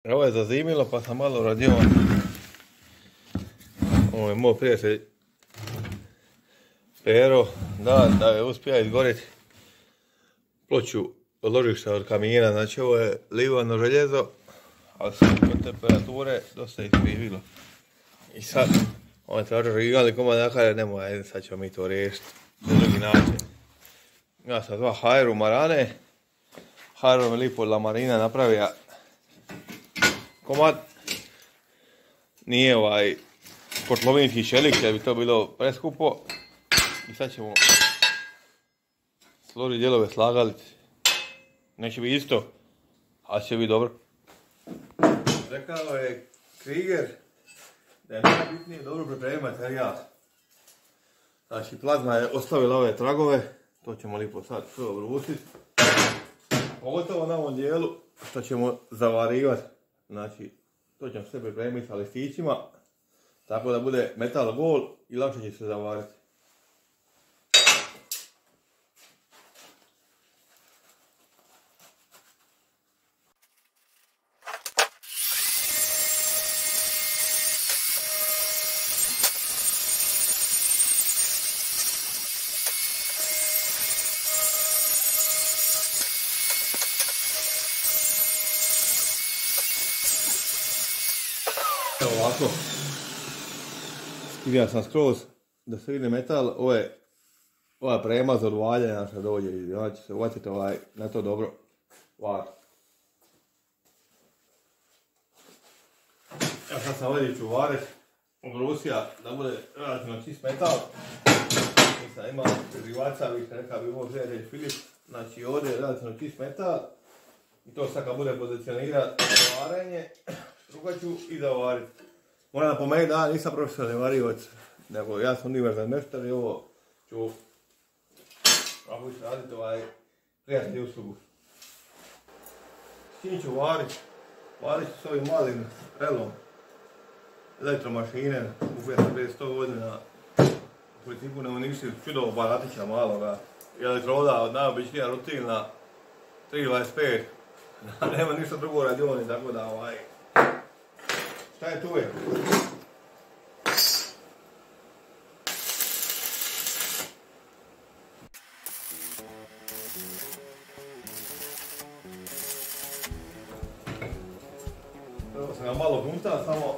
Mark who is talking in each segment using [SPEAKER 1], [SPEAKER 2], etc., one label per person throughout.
[SPEAKER 1] Ovo je zazimilo pa sam malo radio. Ovo je moj prijatelj Pero, da je uspio izgoriti ploču ložišta od kamina. Znači ovo je livano željezo, ali su temperature dosta iskrivilo. I sad, oni traže rigali komad nakada, nemoj, ajde sad ćemo mi to riješiti na drugi način. Ja sam dva Hajru Marane. Hajru mi lipo la Marina napravija komad. Nije kotlovinski čelik, jer bi to bilo preskupo. I sad ćemo složiti dijelove slagalice. Neće biti isto, ali će biti dobro. Rekao je Kriger da je najbitnije dobro pripremiti materijal. Znači plazma je ostavila ove tragove, to ćemo lipo sad sve obrusiti. Pogotovo na ovom dijelu što ćemo zavarivati. Znači to ćemo sve pripremiti sa listićima, tako da bude metal gol i lakše će se zavariti. Ovako, skidao sam skroz da se vidi metal, ovaj premaz od valjanja naša dođe i onda će se uvatiti na to dobro var. Evo sad sam ovdje ću variti, obrusija da bude relativno čist metal. I sad imam privaca, vi ste rekao bi moj prijatelj Filip, znači ovdje je relativno čist metal. I to sad kad bude pozicionirati za varenje, strukat ću i zavariti. Moram napomenuti da nisam profesionalni varioc, nego ja sam univerzalni meštar i ovo ću ako ću raditi prijatni uslugu. S čim ću variti? Varit ću s ovim malim relom elektromašine, kupio sam prije 100 godina, u principu ne uništi čudovo baratića maloga. I elektroda od najobičnija rutilna 325, nema ništa drugo u radioni, tako da šta je tu je? Prvo sam ga malo gunta, samo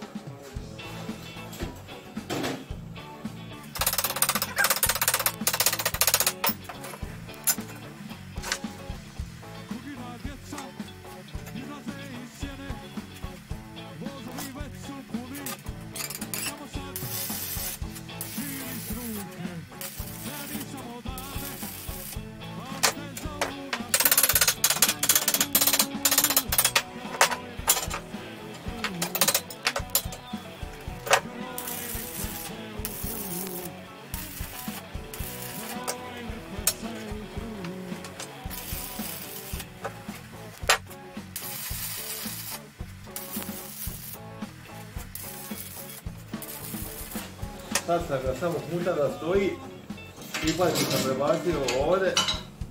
[SPEAKER 1] sad sam ga samo puta da stoji, ipak sam prebacio ovdje,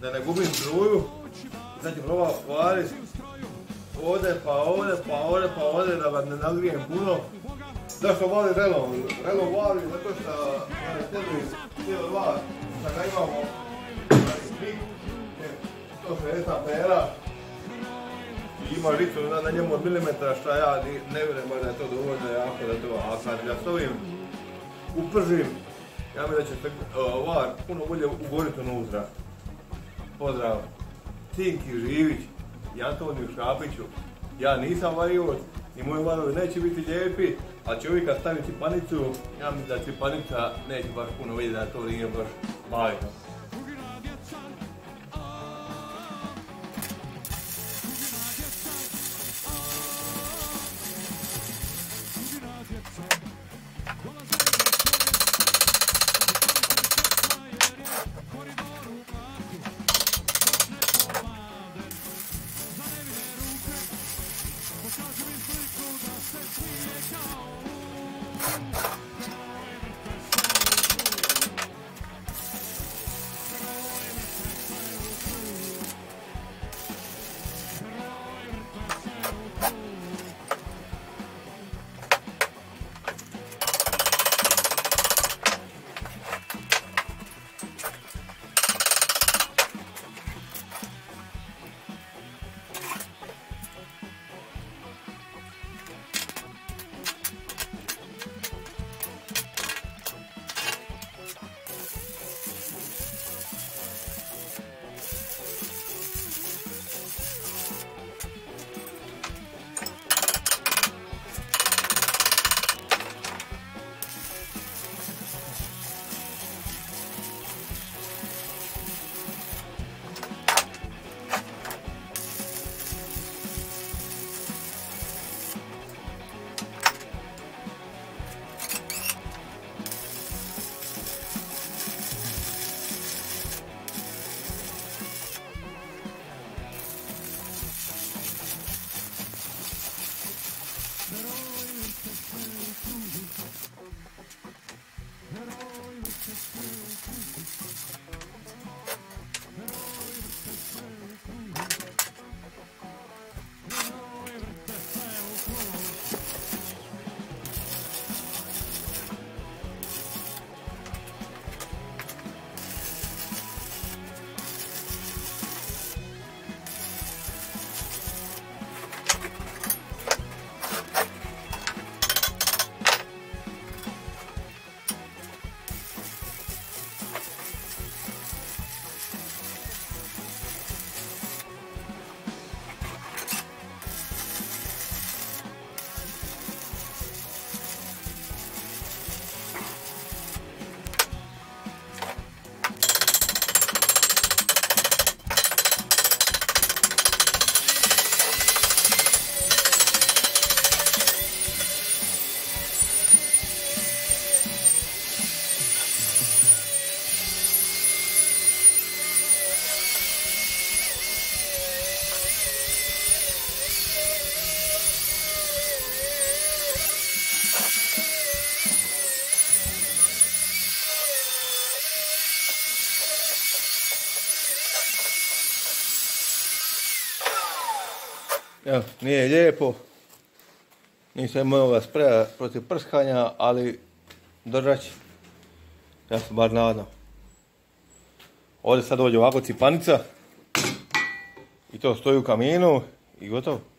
[SPEAKER 1] da ne gubim struju. I sad ću probati variti ovdje, pa ovdje, pa ovdje, pa ovdje, da ga ne nagrijem puno. Zašto varim relom? Relom varim zato što ne tebi cijelo var, da ga imamo 160 ampera. I ima žicu na njemu od milimetra, što ja ne vjerujem da je to dovoljno jako da to, a kad ga stavim upržim, ja mislim da će var puno bolje ugoriti unutra. Pozdrav, Cinki Živić i Antoniju Šapiću. Ja nisam varioc i moji varovi neće biti lijepi, ali će uvijek kad stavim cipanicu, ja mislim da cipanica neće baš puno vidjeti da to nije baš bajno. Evo, nije lijepo. Nisam imao ovoga spreja protiv prskanja, ali držat će. Ja sam bar nadam. Ovdje sad dođe ovako cipanica. I to stoji u kaminu i gotovo.